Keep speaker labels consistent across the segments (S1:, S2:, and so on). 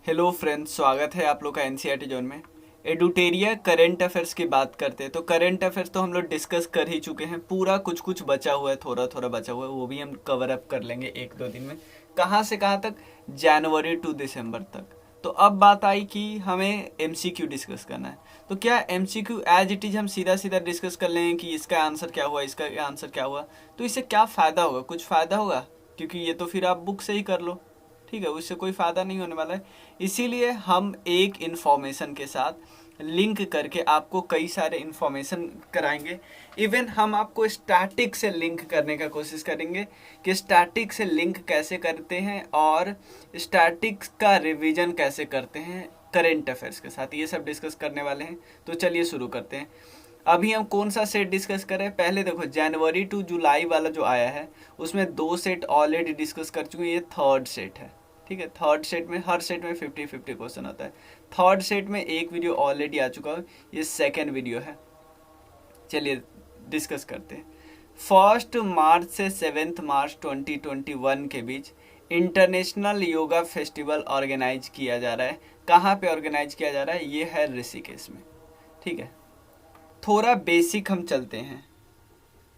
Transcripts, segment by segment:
S1: Hello friends, स्वागत है आप लोग का एनसीईआरटी जोन में। एडुटेरिया करंट अफेयर्स की बात करते हैं तो करंट अफेयर्स तो हम लोग डिस्कस कर ही चुके हैं। पूरा कुछ कुछ बचा हुआ है, थोड़ा थोड़ा बचा हुआ है, वो भी हम कवर अप कर लेंगे एक दो दिन में। कहाँ से कहाँ तक? जनवरी टू दिसंबर तक। तो अब बात आई कि हमें एमसीक्यू डिस्कस करना है। तो क्या एमसीक्यू एज इट इज हम सीधा सीधा डिस्कस कर लेंगे कि इसका आंसर क्या हुआ, इसका आंसर क्या हुआ? तो इससे क्या फ़ायदा होगा? कुछ फ़ायदा होगा? क्योंकि ये तो फिर आप बुक से ही कर लो, ठीक है, उससे कोई फ़ायदा नहीं होने वाला है। इसीलिए हम एक इन्फॉर्मेशन के साथ लिंक करके आपको कई सारे इन्फॉर्मेशन कराएंगे। इवन हम आपको स्टैटिक से लिंक करने का कोशिश करेंगे कि स्टैटिक से लिंक कैसे करते हैं और स्टैटिक का रिवीजन कैसे करते हैं करेंट अफेयर्स के साथ, ये सब डिस्कस करने वाले हैं। तो चलिए शुरू करते हैं। अभी हम कौन सा सेट डिस्कस करें? पहले देखो, जनवरी टू जुलाई वाला जो आया है उसमें 2 सेट ऑलरेडी डिस्कस कर चुके हैं, ये थर्ड सेट है, ठीक है। थर्ड सेट में, हर सेट में 50-50 क्वेश्चन होता है। थर्ड सेट में एक वीडियो ऑलरेडी आ चुका है, ये सेकेंड वीडियो है। चलिए डिस्कस करते हैं। 1 मार्च से 7 मार्च 2021 के बीच इंटरनेशनल योगा फेस्टिवल ऑर्गेनाइज किया जा रहा है। कहाँ पे ऑर्गेनाइज किया जा रहा है? ये है ऋषिकेश में, ठीक है। थोड़ा बेसिक हम चलते हैं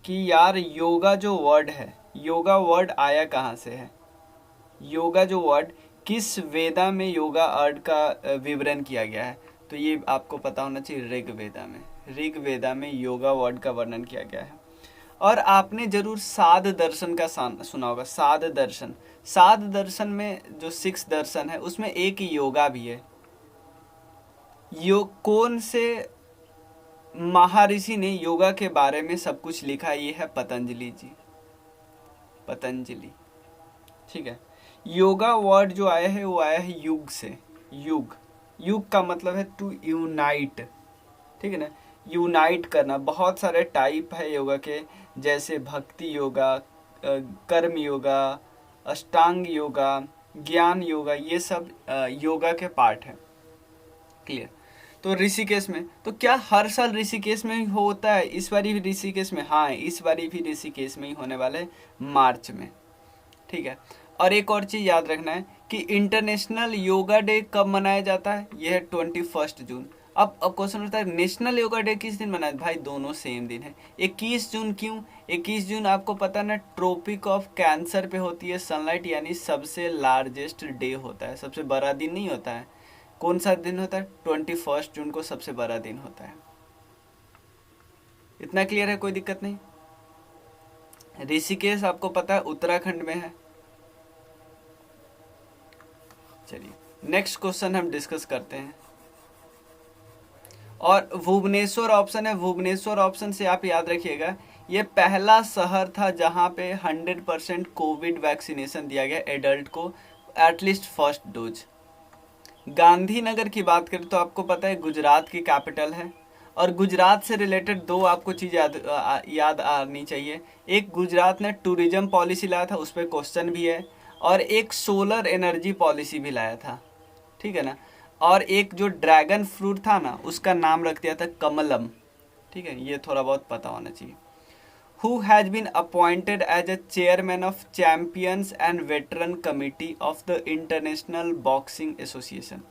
S1: कि यार योगा जो वर्ड है, योगा वर्ड आया कहाँ से है? योगा जो वर्ड किस वेदा में योगा अर्थ का विवरण किया गया है? तो ये आपको पता होना चाहिए, ऋग वेदा में। ऋग वेदा में योगा वर्ड का वर्णन किया गया है। और आपने जरूर साध दर्शन का सुना होगा। साध दर्शन, साध दर्शन में जो 6 दर्शन है उसमें एक योगा भी है। योग कौन से महर्षि ने योगा के बारे में सब कुछ लिखा? ये है पतंजलि जी, पतंजलि, ठीक है। योगा वर्ड जो आया है वो आया है युग से। युग, युग का मतलब है टू यूनाइट, ठीक है ना, यूनाइट करना। बहुत सारे टाइप है योगा के, जैसे भक्ति योगा, कर्म योगा, अष्टांग योगा, ज्ञान योगा, ये सब योगा के पार्ट है। क्लियर? तो ऋषिकेश में, तो क्या हर साल ऋषिकेश में ही होता है? इस बारी भी ऋषिकेश में, हाँ इस बारी भी ऋषिकेश में ही होने वाला है, मार्च में, ठीक है। और एक और चीज़ याद रखना है कि इंटरनेशनल योगा डे कब मनाया जाता है? यह है 21 जून। अब क्वेश्चन उठता है नेशनल योगा डे किस दिन मनाया? भाई दोनों सेम दिन है। 21 जून क्यों? 21 जून आपको पता ना, ट्रॉपिक ऑफ कैंसर पे होती है सनलाइट, यानी सबसे लार्जेस्ट डे होता है, सबसे बड़ा दिन नहीं होता है। कौन सा दिन होता है? 21 जून को सबसे बड़ा दिन होता है। इतना क्लियर है? कोई दिक्कत नहीं? ऋषिकेश आपको पता है उत्तराखंड में है। चलिए नेक्स्ट क्वेश्चन हम डिस्कस करते हैं। और भुवनेश्वर ऑप्शन है, भुवनेश्वर ऑप्शन से आप याद रखिएगा, ये पहला शहर था जहां पे 100% कोविड वैक्सीनेशन दिया गया एडल्ट को, एटलीस्ट फर्स्ट डोज। गांधीनगर की बात करें तो आपको पता है गुजरात की कैपिटल है। और गुजरात से रिलेटेड दो आपको चीज़ याद आनी चाहिए। एक, गुजरात ने टूरिज्म पॉलिसी लाया था, उस पर क्वेश्चन भी है। और एक सोलर एनर्जी पॉलिसी भी लाया था, ठीक है ना। और एक जो ड्रैगन फ्रूट था ना, उसका नाम रख दिया था कमलम, ठीक है, ये थोड़ा बहुत पता होना चाहिए। Who has been appointed as a chairman of Champions and Veteran Committee of the International Boxing Association?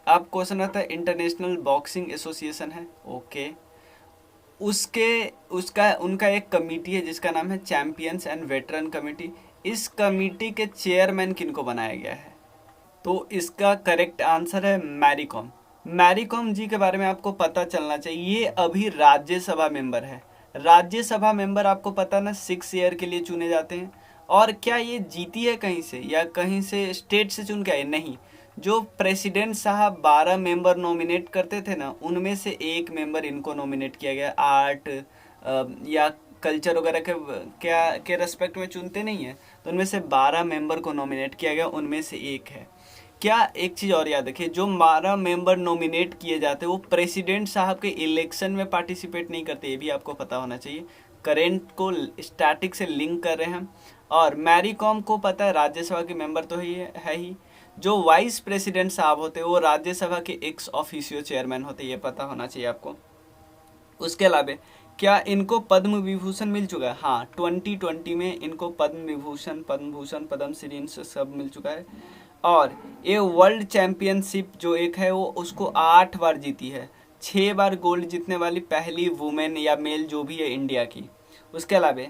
S1: अब क्वेश्चन आता है, इंटरनेशनल बॉक्सिंग एसोसिएशन है, ओके, उसके उसका उनका एक कमेटी है जिसका नाम है चैंपियंस एंड वेटरन कमेटी। इस कमेटी के चेयरमैन किनको बनाया गया है? तो इसका करेक्ट आंसर है मैरी कॉम। मैरी कॉम जी के बारे में आपको पता चलना चाहिए, ये अभी राज्यसभा मेंबर है। राज्यसभा मेंबर आपको पता ना 6 ईयर के लिए चुने जाते हैं। और क्या ये जीती है कहीं से या कहीं से स्टेट से चुन के आई? नहीं, जो प्रेसिडेंट साहब 12 मेंबर नॉमिनेट करते थे ना, उनमें से एक मेंबर इनको नॉमिनेट किया गया। आर्ट या कल्चर वगैरह के रेस्पेक्ट में चुनते नहीं है, तो उनमें से 12 मेंबर को नॉमिनेट किया गया, उनमें से एक है। क्या एक चीज़ और याद रखिए, जो 12 मेंबर नॉमिनेट किए जाते हैं वो प्रेसिडेंट साहब के इलेक्शन में पार्टिसिपेट नहीं करते, ये भी आपको पता होना चाहिए। करेंट को स्टैटिक से लिंक कर रहे हैं। और मैरी कॉम को पता है राज्यसभा के मेंबर तो ही है ही। जो वाइस प्रेसिडेंट साहब होते हैं वो राज्यसभा के एक्स ऑफिशियो चेयरमैन होते, ये पता होना चाहिए आपको। उसके अलावा क्या इनको पद्म विभूषण मिल चुका है? हाँ, 2020 में इनको पद्म विभूषण, पद्म भूषण, पद्म श्री, इनसे सब मिल चुका है। और ये वर्ल्ड चैंपियनशिप जो एक है वो उसको 8 बार जीती है। 6 बार गोल्ड जीतने वाली पहली वुमेन या मेल जो भी है इंडिया की। उसके अलावा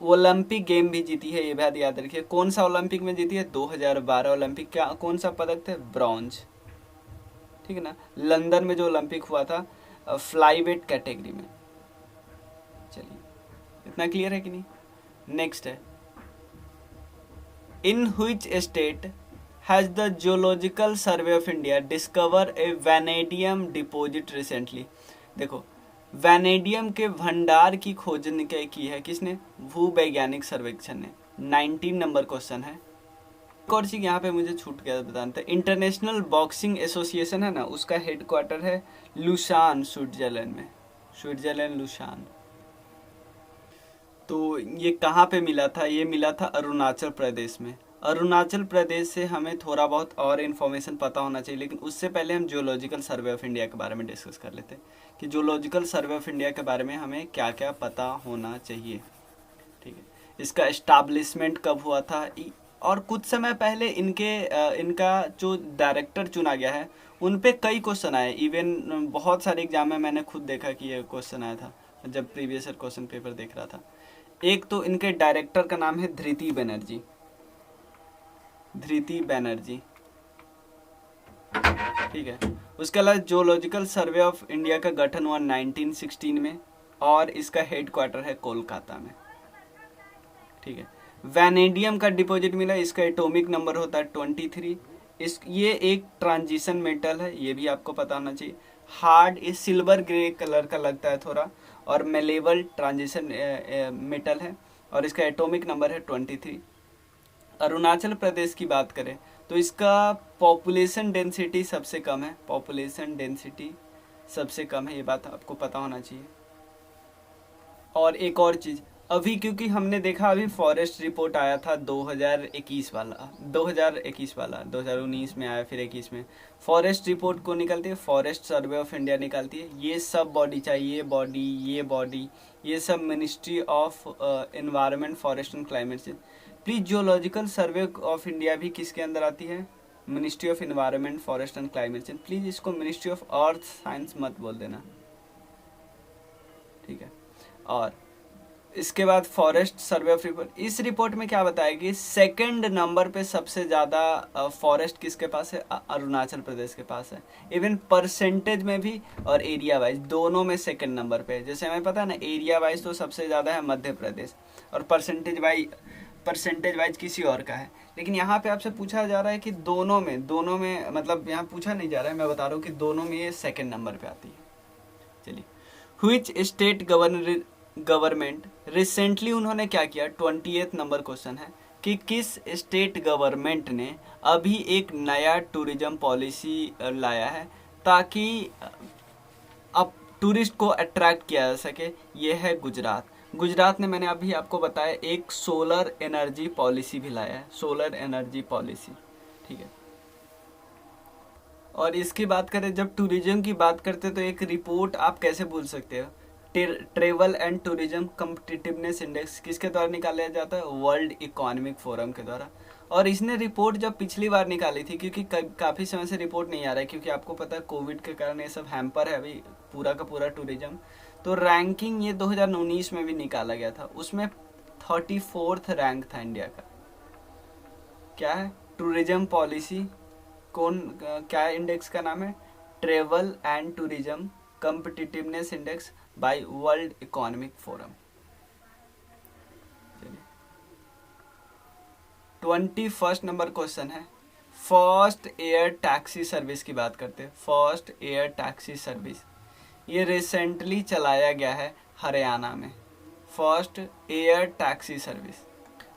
S1: ओलंपिक गेम भी जीती है, ये बात याद रखिए। कौन सा ओलंपिक में जीती है? 2012 ओलंपिक। क्या कौन सा पदक थे? ब्रॉन्ज, ठीक है ना, लंदन में जो ओलंपिक हुआ था फ्लाई वेट कैटेगरी में। चलिए, इतना क्लियर है कि नहीं? नेक्स्ट है, in which state has the geological survey of India discover A vanadium deposit recently. देखो, वैनेडियम के भंडार की खोज की है किसने? भूवैज्ञानिक सर्वेक्षण ने। 19 नंबर क्वेश्चन है। एक और चीज यहाँ पे मुझे छूट गया बताते हैं, इंटरनेशनल बॉक्सिंग एसोसिएशन है ना, उसका हेडक्वार्टर है लुसान, स्विट्जरलैंड में। Switzerland, Lausanne. तो ये कहाँ पे मिला था? ये मिला था अरुणाचल प्रदेश में। अरुणाचल प्रदेश से हमें थोड़ा बहुत और इन्फॉर्मेशन पता होना चाहिए, लेकिन उससे पहले हम जियोलॉजिकल सर्वे ऑफ इंडिया के बारे में डिस्कस कर लेते हैं कि जियोलॉजिकल सर्वे ऑफ इंडिया के बारे में हमें क्या क्या पता होना चाहिए। ठीक है, इसका एस्टाब्लिशमेंट कब हुआ था, और कुछ समय पहले इनका जो डायरेक्टर चुना गया है उन पे कई क्वेश्चन आए। इवन बहुत सारे एग्जाम में मैंने खुद देखा कि ये क्वेश्चन आया था जब प्रीवियस ईयर क्वेश्चन पेपर देख रहा था। एक तो इनके डायरेक्टर का नाम है धृति बनर्जी। धृति बनर्जी, ठीक है। उसके अलावा जियोलॉजिकल सर्वे ऑफ इंडिया का गठन हुआ 1916 में और इसका हेडक्वार्टर है कोलकाता में, ठीक है। वैनेडियम का डिपॉजिट मिला, इसका एटॉमिक नंबर होता है 23। ये एक ट्रांजिशन मेटल है, ये भी आपको पता होना चाहिए। हार्ड, ये सिल्वर ग्रे कलर का लगता है थोड़ा, और मेलेबल ट्रांजिशन मेटल है, और इसका एटॉमिक नंबर है 23। अरुणाचल प्रदेश की बात करें तो इसका पॉपुलेशन डेंसिटी सबसे कम है। पॉपुलेशन डेंसिटी सबसे कम है, ये बात आपको पता होना चाहिए। और एक और चीज़, अभी क्योंकि हमने देखा अभी फॉरेस्ट रिपोर्ट आया था 2021 वाला, 2019 में आया, फिर 21 में। फॉरेस्ट रिपोर्ट को निकलती है फॉरेस्ट सर्वे ऑफ इंडिया निकालती है। ये सब बॉडी चाहिए, ये बॉडी ये सब ministry of environment, forest and climate change. Please, geological survey of India भी किसके अंदर आती है? Ministry of environment, forest and climate change. Please इसको मिनिस्ट्री ऑफ अर्थ साइंस मत बोल देना, ठीक है। और इसके बाद फॉरेस्ट सर्वे ऑफ रिपोर्ट, इस रिपोर्ट में क्या बताया कि सेकंड नंबर पे सबसे ज़्यादा फॉरेस्ट किसके पास है? अरुणाचल प्रदेश के पास है। इवन परसेंटेज में भी और एरिया वाइज दोनों में सेकंड नंबर पे है। जैसे हमें पता है ना, एरिया वाइज तो सबसे ज़्यादा है मध्य प्रदेश, और परसेंटेज वाइज किसी और का है। लेकिन यहाँ पे आपसे पूछा जा रहा है कि दोनों में मतलब यहाँ पूछा नहीं जा रहा है, मैं बता रहा हूँ कि दोनों में ये सेकंड नंबर पे आती है। चलिए, व्हिच स्टेट गवर्नमेंट रिसेंटली, उन्होंने क्या किया? 28 नंबर क्वेश्चन है कि किस स्टेट गवर्नमेंट ने अभी एक नया टूरिज्म पॉलिसी लाया है ताकि अब टूरिस्ट को अट्रैक्ट किया जा सके? ये है गुजरात। गुजरात ने, मैंने अभी आपको बताया, एक सोलर एनर्जी पॉलिसी भी लाया है, सोलर एनर्जी पॉलिसी, ठीक है। और इसकी बात करें, जब टूरिज्म की बात करते तो एक रिपोर्ट आप कैसे भूल सकते हो? Travel and tourism competitiveness index किसके द्वारा निकाला जाता है? वर्ल्ड इकोनॉमिक फोरम के द्वारा। और इसने रिपोर्ट जब पिछली बार निकाली थी, क्योंकि काफ़ी समय से रिपोर्ट नहीं आ रहा है, क्योंकि आपको पता है कोविड के कारण ये सब हैम्पर है अभी पूरा का पूरा टूरिज्म। तो रैंकिंग ये 2019 में भी निकाला गया था, उसमें 34th रैंक था इंडिया का। क्या है? टूरिज्म पॉलिसी, क्या इंडेक्स का नाम है? Travel and tourism competitiveness index bye world economic forum. 21 number question है, फर्स्ट एयर टैक्सी सर्विस की बात करते हैं। फर्स्ट एयर टैक्सी सर्विस ये रिसेंटली चलाया गया है हरियाणा में, फर्स्ट एयर टैक्सी सर्विस।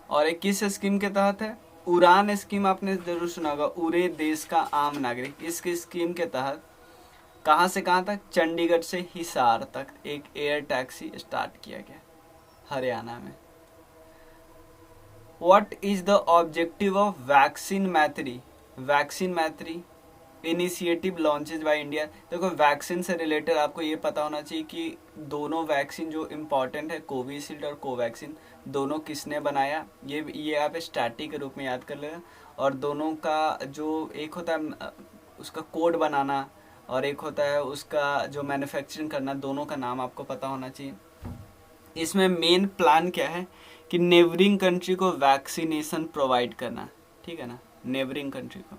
S1: और एक किस स्कीम के तहत है? उड़ान स्कीम, आपने जरूर सुना होगा, उड़े देश का आम नागरिक। इस स्कीम के तहत कहाँ से कहाँ तक? चंडीगढ़ से हिसार तक एक एयर टैक्सी स्टार्ट किया गया हरियाणा में। What is the objective of vaccine मैत्री? वैक्सीन मैत्री इनिशिएटिव लॉन्चेज बाय इंडिया। देखो, वैक्सीन से रिलेटेड आपको ये पता होना चाहिए कि दोनों वैक्सीन जो इम्पोर्टेंट है, कोविशील्ड और कोवैक्सीन, दोनों किसने बनाया? ये आप स्टैटिक के रूप में याद कर लेना। और दोनों का जो एक होता है उसका कोड बनाना और एक होता है उसका जो मैन्युफैक्चरिंग करना, दोनों का नाम आपको पता होना चाहिए। इसमें मेन प्लान क्या है कि नेबरिंग कंट्री को वैक्सीनेशन प्रोवाइड करना, ठीक है ना, नेबरिंग कंट्री को।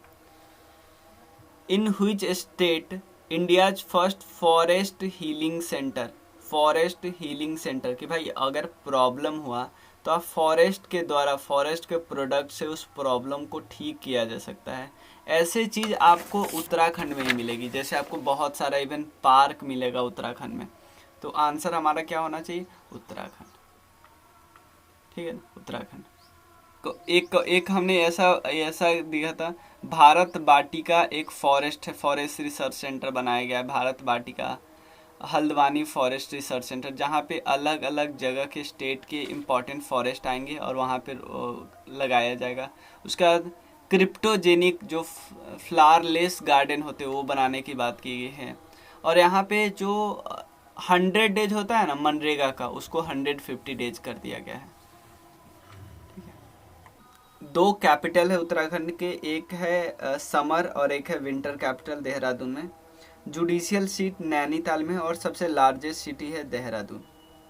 S1: In which state India's first forest healing centre, forest healing centre, कि भाई अगर प्रॉब्लम हुआ तो आप फॉरेस्ट के द्वारा, फॉरेस्ट के प्रोडक्ट से उस प्रॉब्लम को ठीक किया जा सकता है। ऐसे चीज़ आपको उत्तराखंड में ही मिलेगी, जैसे आपको बहुत सारा इवन पार्क मिलेगा उत्तराखंड में। तो आंसर हमारा क्या होना चाहिए, उत्तराखंड, ठीक है ना, उत्तराखंड। तो एक हमने ऐसा ऐसा दिया था, भारत बाटिका एक फॉरेस्ट है, फॉरेस्ट रिसर्च सेंटर बनाया गया है, Bharat Vatika Haldwani forest research centre, जहाँ पे अलग अलग जगह के स्टेट के इम्पोर्टेंट फॉरेस्ट आएंगे और वहाँ पे लगाया जाएगा। उसके बाद क्रिप्टोजेनिक जो फ्लावरलेस गार्डन होते हैं वो बनाने की बात की गई है। और यहाँ पे जो 100 डेज होता है ना मनरेगा का, उसको 150 डेज कर दिया गया है। दो कैपिटल है उत्तराखंड के, एक है समर और एक है विंटर कैपिटल देहरादून में। जुडिशियल सीट नैनीताल में और सबसे लार्जेस्ट सिटी है देहरादून,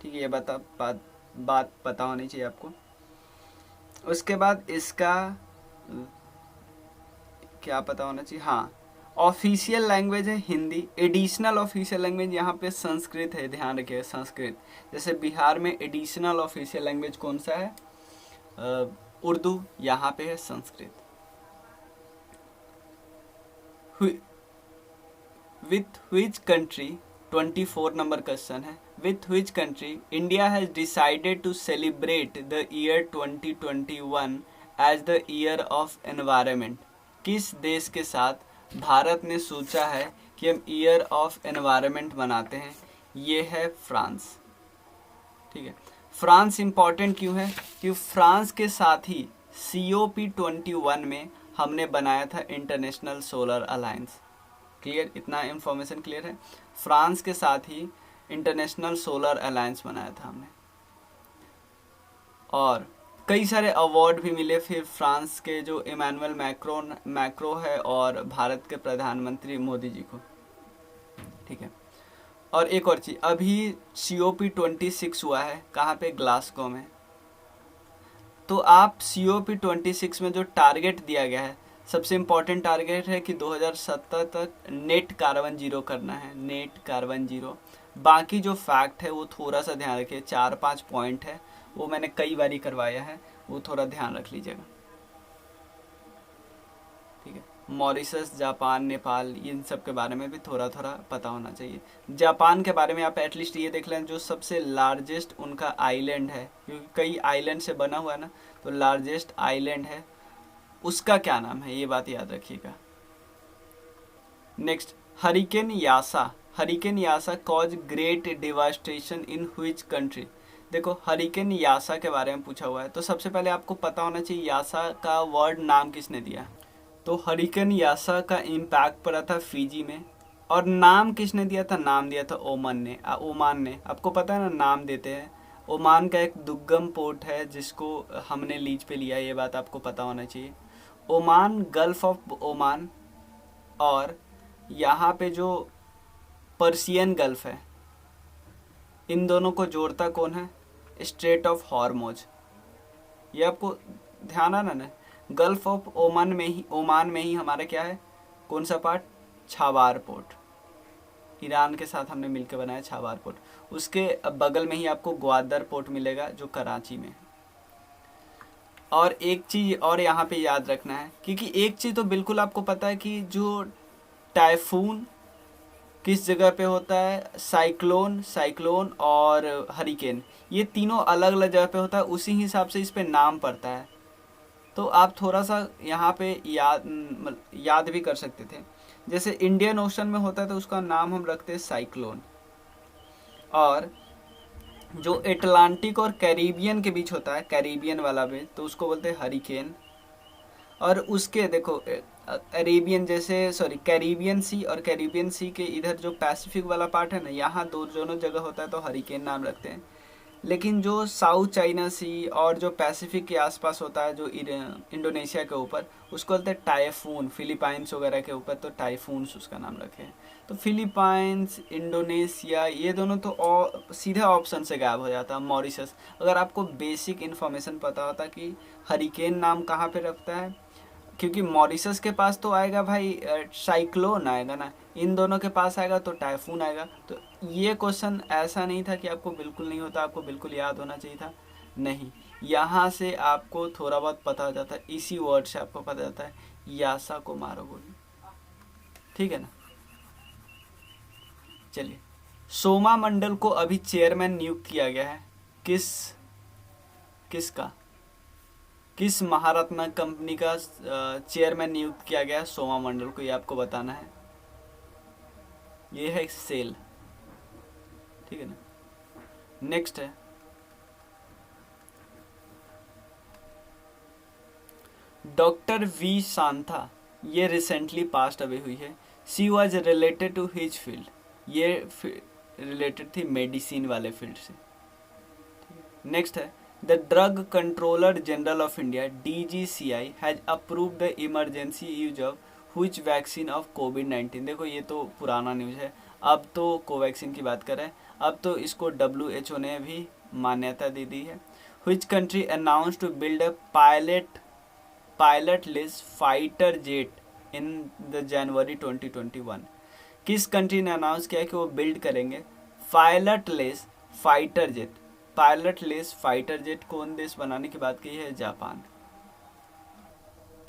S1: ठीक है, ये बात पता होनी चाहिए आपको। उसके बाद इसका क्या पता होना चाहिए, हाँ, ऑफिशियल लैंग्वेज है हिंदी, एडिशनल ऑफिशियल लैंग्वेज यहाँ पे संस्कृत है, ध्यान रखिए संस्कृत। जैसे बिहार में एडिशनल ऑफिशियल लैंग्वेज कौन सा है, उर्दू, यहाँ पे है Sanskrit. With which country, 24 number question है, with which country India has decided to celebrate the year 2021 as the year of environment. किस देश के साथ भारत ने सोचा है कि हम ईयर ऑफ एनवायरनमेंट मनाते हैं, ये है फ्रांस, ठीक है। फ्रांस इंपॉर्टेंट क्यों है, क्योंकि फ्रांस के साथ ही COP21 में हमने बनाया था इंटरनेशनल सोलर अलायंस। क्लियर, इतना इंफॉर्मेशन क्लियर है, फ्रांस के साथ ही इंटरनेशनल सोलर अलायंस बनाया था हमने। और कई सारे अवार्ड भी मिले फिर फ्रांस के जो इमैनुअल मैक्रो है और भारत के प्रधानमंत्री मोदी जी को, ठीक है। और एक और चीज़, अभी COP26 हुआ है, कहाँ पे, ग्लासगो में। तो आप COP26 में जो टारगेट दिया गया है, सबसे इम्पोर्टेंट टारगेट है कि 2070 तक नेट कार्बन जीरो करना है, नेट कार्बन जीरो। बाकी जो फैक्ट है वो थोड़ा सा ध्यान रखिए, 4-5 पॉइंट है, वो मैंने कई बारी करवाया है, वो थोड़ा ध्यान रख लीजिएगा, ठीक है। मॉरिशस, जापान, नेपाल, इन सब के बारे में भी थोड़ा थोड़ा पता होना चाहिए। जापान के बारे में आप एटलीस्ट ये देख लें, जो सबसे लार्जेस्ट उनका आइलैंड है, क्योंकि कई आइलैंड से बना हुआ है ना, तो लार्जेस्ट आइलैंड है, उसका क्या नाम है, ये बात याद रखिएगा। Next, hurricane Yasa, hurricane Yasa cause great devastation in which country. देखो हरिकेन यासा के बारे में पूछा हुआ है, तो सबसे पहले आपको पता होना चाहिए यासा का वर्ड नाम किसने दिया। तो हरिकेन यासा का इम्पैक्ट पड़ा था फिजी में, और नाम किसने दिया था, नाम दिया था ओमान ने। ओमान ने, आपको पता है ना, नाम देते हैं। ओमान का एक दुर्गम पोर्ट है जिसको हमने लीज पे लिया, ये बात आपको पता होना चाहिए। ओमान, गल्फ ऑफ ओमान, और यहाँ पे जो पर्सियन गल्फ है, इन दोनों को जोड़ता कौन है, स्ट्रेट ऑफ हॉर्मोज। ये आपको ध्यान आना ना, गल्फ ऑफ ओमान में ही हमारा क्या है, कौन सा पार्ट, छावार पोर्ट, ईरान के साथ हमने मिलकर बनाया छावार पोर्ट। उसके बगल में ही आपको ग्वादर पोर्ट मिलेगा जो कराची में। और एक चीज़ और यहाँ पे याद रखना है, क्योंकि एक चीज़ तो बिल्कुल आपको पता है कि जो टाइफून किस जगह पे होता है, साइक्लोन और हरिकेन, ये तीनों अलग अलग जगह पे होता है, उसी हिसाब से इस पे नाम पड़ता है। तो आप थोड़ा सा यहाँ पे याद भी कर सकते थे। जैसे इंडियन ओशन में होता है तो उसका नाम हम रखते हैं साइक्लोन, और जो एटलांटिक और कैरिबियन के बीच होता है, कैरिबियन वाला भी, तो उसको बोलते हैं हरिकेन। और उसके देखो अरेबियन, जैसे सॉरी कैरिबियन सी, और कैरिबियन सी के इधर जो पैसिफिक वाला पार्ट है ना, यहाँ दोनों जगह होता है तो हरिकेन नाम रखते हैं। लेकिन जो साउथ चाइना सी और जो पैसिफिक के आसपास होता है, जो इंडोनेशिया के ऊपर, उसको बोलते हैं टाइफून। फिलीपाइंस वगैरह के ऊपर तो टाइफून्स उसका नाम रखे हैं। तो फिलीपाइंस, इंडोनेशिया, ये दोनों तो सीधे ऑप्शन से गायब हो जाता है। मॉरिशस, अगर आपको बेसिक इन्फॉर्मेशन पता होता कि हरिकेन नाम कहाँ पे रखता है, क्योंकि मॉरिशस के पास तो आएगा भाई साइक्लोन आएगा ना, इन दोनों के पास आएगा तो टाइफून आएगा। तो ये क्वेश्चन ऐसा नहीं था कि आपको बिल्कुल नहीं होता, आपको बिल्कुल याद होना चाहिए था, नहीं। यहाँ से आपको थोड़ा बहुत पता हो जाता है, इसी वर्ड से आपको पता जाता है, यासा को मारो गोली, ठीक है ना। चलिए, सोमा मंडल को अभी चेयरमैन नियुक्त किया गया है, किस किसका, किस महारत्ना कंपनी का चेयरमैन नियुक्त किया गया है सोमा मंडल को, ये आपको बताना है। ये है सेल, ठीक है ना। नेक्स्ट है डॉक्टर वी शांता, ये रिसेंटली पास्ट अवे हुई है। She was related to his field, ये रिलेटेड थी मेडिसिन वाले फील्ड से। नेक्स्ट है the drug controller general of India DGCI has approved the emergency use of which vaccine of कोविड-19। देखो ये तो पुराना न्यूज़ है, अब तो कोवैक्सीन की बात करें, अब तो इसको WHO ने भी मान्यता दे दी है। Which country announce to build a pilotless fighter jet in the January 2021। किस कंट्री ने अनाउंस किया कि वो बिल्ड करेंगे पायलटलेस फाइटर जेट। पायलटलेस फाइटर जेट कौन देश बनाने की बात की है, जापान।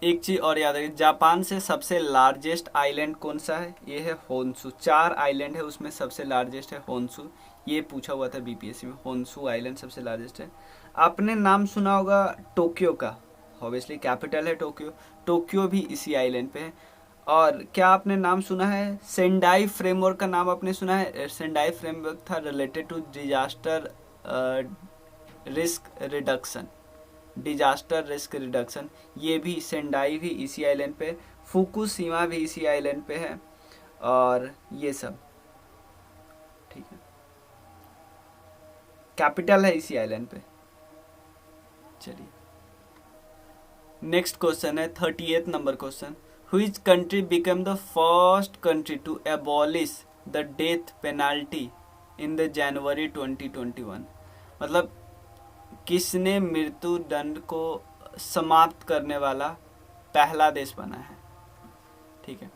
S1: एक चीज और याद रखिए, जापान से सबसे लार्जेस्ट आइलैंड कौन सा है, ये है होन्सू। 4 आइलैंड है, उसमें सबसे लार्जेस्ट है होन्सू। ये पूछा हुआ था BPSC में, होन्सू आइलैंड सबसे लार्जेस्ट है। आपने नाम सुना होगा टोक्यो का, ऑब्वियसली कैपिटल है टोक्यो, टोक्यो भी इसी आइलैंड पे है। और क्या आपने नाम सुना है सेंडाई फ्रेमवर्क का नाम आपने सुना है। सेंडाई फ्रेमवर्क था related to disaster risk reduction, disaster risk reduction. ये भी सेंडाई भी इसी आइलैंड पे, फुकुशिमा भी इसी आइलैंड पे है, और ये सब, ठीक है, कैपिटल है इसी आइलैंड पे। चलिए, नेक्स्ट क्वेश्चन है 38 number question. Which country become the first country to abolish the death penalty in the January 2021। मतलब किसने मृत्यु दंड को समाप्त करने वाला पहला देश बना है, ठीक है।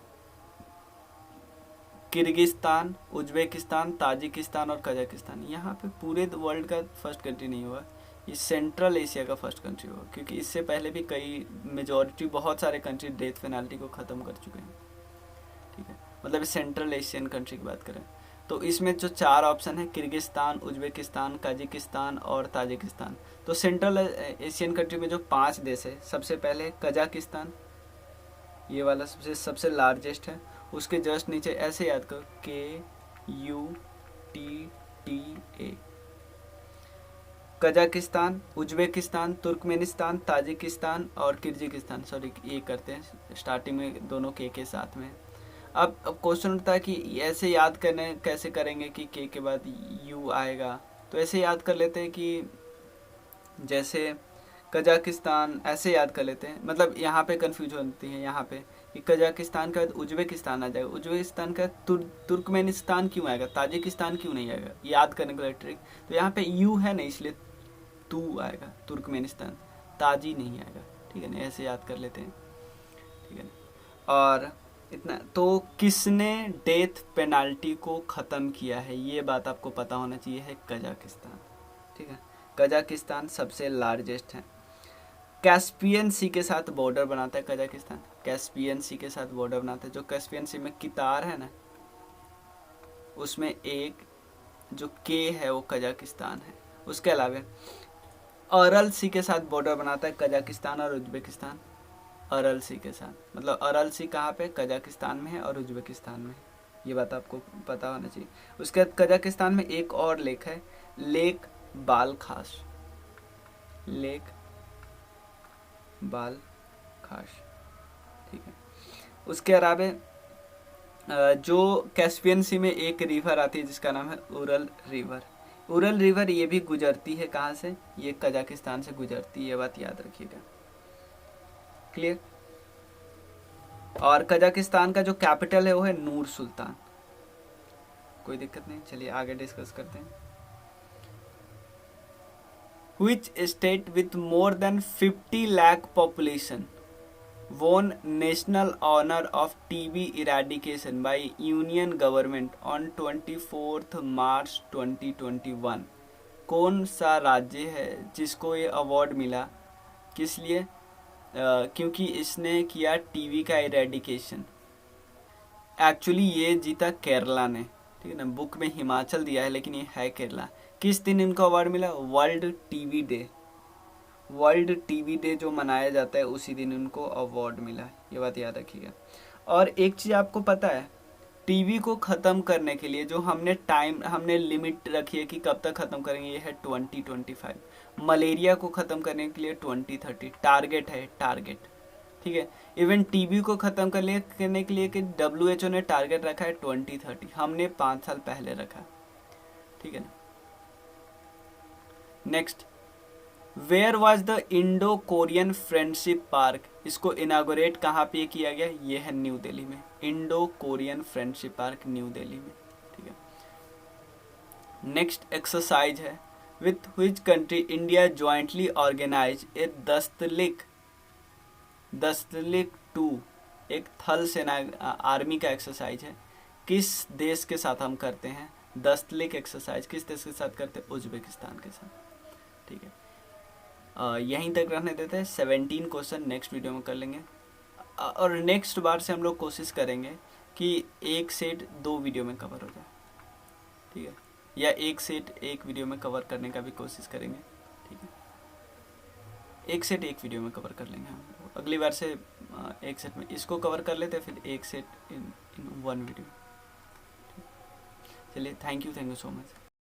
S1: किर्गिस्तान, उज्बेकिस्तान, ताजिकिस्तान और कजाकिस्तान। यहाँ पे पूरे वर्ल्ड का फर्स्ट कंट्री नहीं हुआ, ये सेंट्रल एशिया का फर्स्ट कंट्री हुआ, क्योंकि इससे पहले भी कई मेजॉरिटी बहुत सारे कंट्री डेथ पेनाल्टी को ख़त्म कर चुके हैं, ठीक है। मतलब सेंट्रल एशियन कंट्री की बात करें तो इसमें जो 4 ऑप्शन है, किर्गिस्तान, उज्बेकिस्तान, कजाकिस्तान और ताजिकिस्तान। तो सेंट्रल एशियन कंट्री में जो 5 देश है, सबसे पहले कजाकिस्तान, ये वाला सबसे लार्जेस्ट है। उसके जस्ट नीचे ऐसे याद करो, KUTTA, Kazakhstan, Uzbekistan, Turkmenistan, Tajikistan और किर्गिस्तान। सॉरी, ये करते हैं स्टार्टिंग में दोनों के साथ में। अब क्वेश्चन उठता है कि ऐसे याद करने कैसे करेंगे कि के बाद यू आएगा। तो ऐसे याद कर लेते हैं कि जैसे कजाकिस्तान ऐसे याद कर लेते हैं, मतलब यहाँ पे कंफ्यूज होती है यहाँ पे कि कजाकिस्तान का उज्बेकिस्तान आ जाएगा, उज्बेकिस्तान का तुर्कमेनिस्तान क्यों आएगा, ताजिकिस्तान क्यों नहीं आएगा, याद करने का ट्रिक। तो यहाँ पे यू है ना, इसलिए तू आएगा, तुर्कमेनिस्तान, ताजी नहीं आएगा, ठीक है ना। ऐसे याद कर लेते हैं, ठीक है ना। और इतना तो किसने डेथ पेनाल्टी को ख़त्म किया है, ये बात आपको पता होना चाहिए, है कजाकिस्तान, ठीक है। कजाकिस्तान सबसे लार्जेस्ट है। कैस्पियन सी के साथ बॉर्डर बनाता है कजाकिस्तान, कैस्पियन सी के साथ बॉर्डर बनाता है। जो कैस्पियन सी में कितार है ना, उसमें एक जो के है वो कजाकिस्तान है। उसके अलावा अरल सी के साथ बॉर्डर बनाता है कजाकिस्तान और उज्बेकिस्तान, अरल सी के साथ। मतलब अरल सी कहाँ पे, कजाकिस्तान में है और उज्बेकिस्तान में है, ये बात आपको पता होना चाहिए। उसके बाद कजाकिस्तान में एक और लेक है, लेक बालखाश, लेक बालखाश, ठीक है। उसके अलावा जो कैस्पियन सी में एक रिवर आती है जिसका नाम है उरल रिवर, उरल रिवर ये भी गुजरती है कहाँ से, ये कजाकिस्तान से गुजरती है, ये बात याद रखिएगा। क्लियर। और कजाकिस्तान का जो कैपिटल है वो है नूर सुल्तान। कोई दिक्कत नहीं, चलिए आगे डिस्कस करते हैं। Which state with more than 50 lakh population won national honor of TB eradication by Union government on 24th March 2021? कौन सा राज्य है जिसको ये अवार्ड मिला, किस लिए? क्योंकि इसने किया टीबी का इरेडिकेशन। एक्चुअली ये जीता केरला ने, ठीक है ना, बुक में हिमाचल दिया है लेकिन ये है केरला। किस दिन इनको अवार्ड मिला? World TB day, world TB day जो मनाया जाता है उसी दिन उनको अवार्ड मिला, ये बात याद रखिएगा। और एक चीज़ आपको पता है, टीबी को ख़त्म करने के लिए जो हमने लिमिट रखी है कि कब तक ख़त्म करेंगे, ये है 2025। मलेरिया को ख़त्म करने के लिए 2030 टारगेट है, टारगेट, ठीक है। इवन टीबी को ख़त्म करने के लिए कि WHO ने टारगेट रखा है 2030, हमने 5 साल पहले रखा, ठीक है ना। Next, where was the Indo Korean friendship park? इसको इनागोरेट कहाँ पे किया गया? ये है न्यू दिल्ली में, Indo Korean friendship park New Delhi में, ठीक है। नेक्स्ट एक्सरसाइज है, with which country India jointly organise a Dustlik 2, एक थल सेना आर्मी का एक्सरसाइज है। किस देश के साथ हम करते हैं? दस्तलिक एक्सरसाइज किस देश के साथ करते हैं? उज्बेकिस्तान के साथ, ठीक है। यहीं तक रहने देते हैं। 17 क्वेश्चन नेक्स्ट वीडियो में कर लेंगे, और नेक्स्ट बार से हम लोग कोशिश करेंगे कि एक सेट 2 वीडियो में कवर हो जाए, ठीक है, या एक सेट एक वीडियो में कवर करने का भी कोशिश करेंगे, ठीक है। एक सेट एक वीडियो में कवर कर लेंगे हम, अगली बार से एक सेट में इसको कवर कर लेते हैं, फिर एक सेट इन 1 वीडियो। चलिए, थैंक यू सो मच।